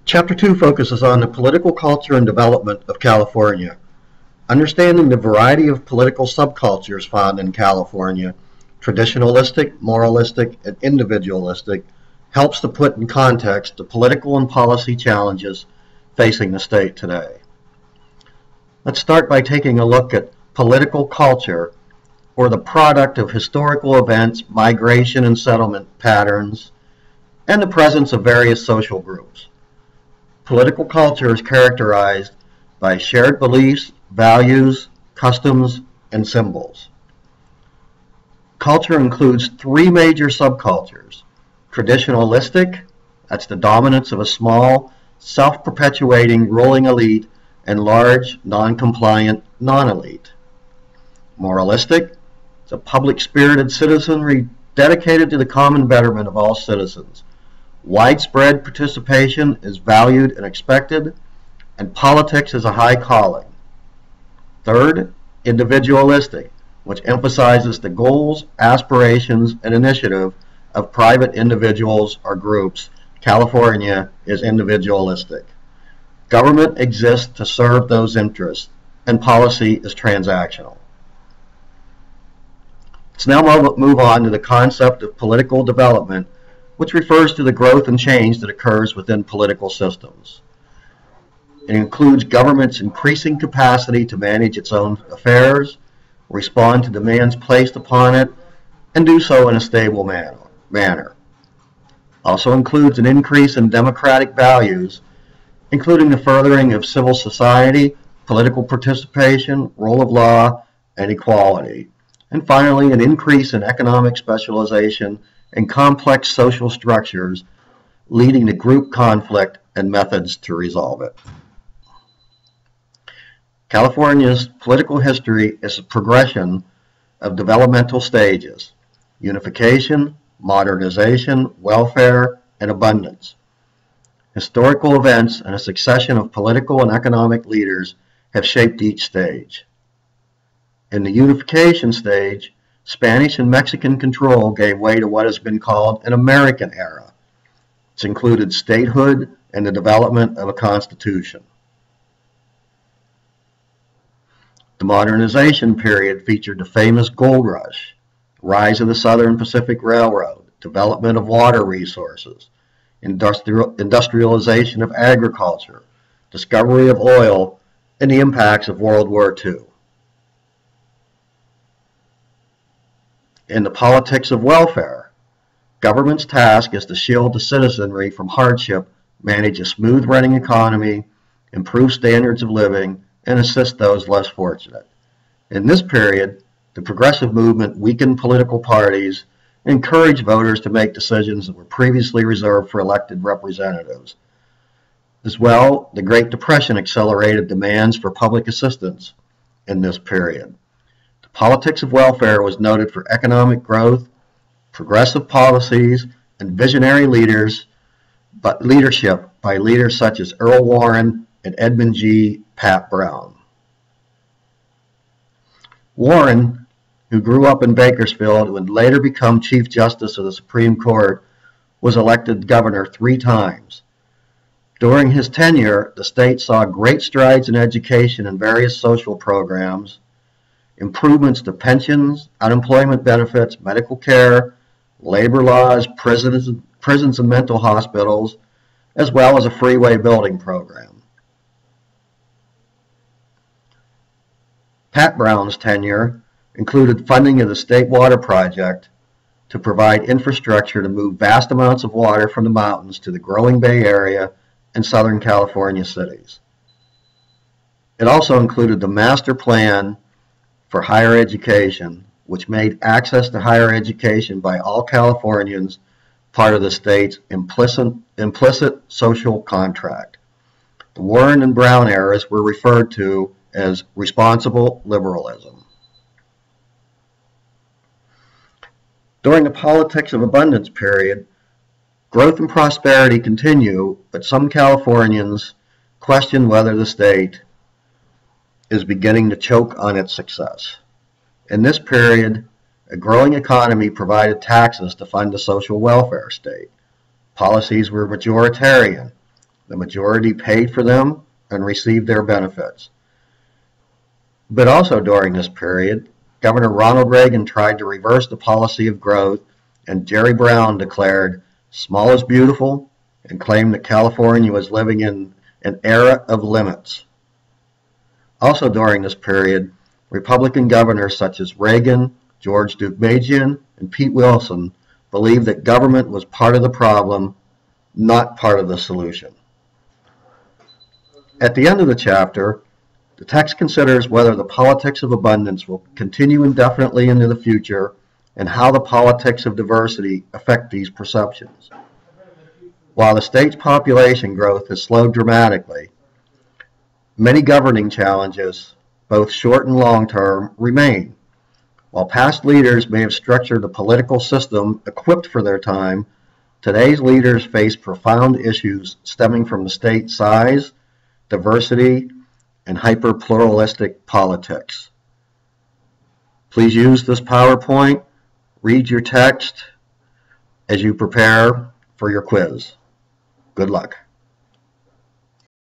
Chapter 2 focuses on the political culture and development of California. Understanding the variety of political subcultures found in California, traditionalistic, moralistic, and individualistic, helps to put in context the political and policy challenges facing the state today. Let's start by taking a look at political culture, or the product of historical events, migration and settlement patterns, and the presence of various social groups. Political culture is characterized by shared beliefs, values, customs, and symbols. Culture includes three major subcultures. Traditionalistic, that's the dominance of a small, self-perpetuating ruling elite and large, non-compliant non-elite. Moralistic, it's a public-spirited citizenry dedicated to the common betterment of all citizens. Widespread participation is valued and expected, and politics is a high calling. Third, individualistic, which emphasizes the goals, aspirations, and initiative of private individuals or groups. California is individualistic. Government exists to serve those interests, and policy is transactional. Let's now move on to the concept of political development, which refers to the growth and change that occurs within political systems. It includes government's increasing capacity to manage its own affairs, respond to demands placed upon it, and do so in a stable manner. Also includes an increase in democratic values, including the furthering of civil society, political participation, rule of law, and equality. And finally, an increase in economic specialization and complex social structures, leading to group conflict and methods to resolve it. California's political history is a progression of developmental stages: unification, modernization, welfare, and abundance. Historical events and a succession of political and economic leaders have shaped each stage. In the unification stage, Spanish and Mexican control gave way to what has been called an American era. It's included statehood and the development of a constitution. The modernization period featured the famous gold rush, rise of the Southern Pacific Railroad, development of water resources, industrialization of agriculture, discovery of oil, and the impacts of World War II. In the politics of welfare, government's task is to shield the citizenry from hardship, manage a smooth-running economy, improve standards of living, and assist those less fortunate. In this period, the progressive movement weakened political parties, encouraged voters to make decisions that were previously reserved for elected representatives. As well, the Great Depression accelerated demands for public assistance in this period. The politics of welfare was noted for economic growth, progressive policies, and visionary leadership by leaders such as Earl Warren and Edmund G. Pat Brown. Warren, who grew up in Bakersfield and would later become Chief Justice of the Supreme Court, was elected governor 3 times. During his tenure, the state saw great strides in education and various social programs, improvements to pensions, unemployment benefits, medical care, labor laws, prisons and mental hospitals, as well as a freeway building program. Pat Brown's tenure included funding of the State Water Project to provide infrastructure to move vast amounts of water from the mountains to the growing Bay Area and Southern California cities. It also included the Master Plan for Higher Education, which made access to higher education by all Californians part of the state's implicit social contract. The Warren and Brown eras were referred to as responsible liberalism. During the politics of abundance period, growth and prosperity continue, but some Californians question whether the state is beginning to choke on its success. In this period, a growing economy provided taxes to fund the social welfare state. Policies were majoritarian, The majority paid for them and received their benefits. But also during this period, Governor Ronald Reagan tried to reverse the policy of growth, and Jerry Brown declared small is beautiful and claimed that California was living in an era of limits. Also during this period, Republican governors such as Reagan, George Deukmejian, and Pete Wilson believed that government was part of the problem, not part of the solution. At the end of the chapter, the text considers whether the politics of abundance will continue indefinitely into the future and how the politics of diversity affect these perceptions. While the state's population growth has slowed dramatically, many governing challenges, both short and long term, remain. While past leaders may have structured a political system equipped for their time, today's leaders face profound issues stemming from the state's size, diversity, and hyper-pluralistic politics. Please use this PowerPoint, read your text as you prepare for your quiz. Good luck.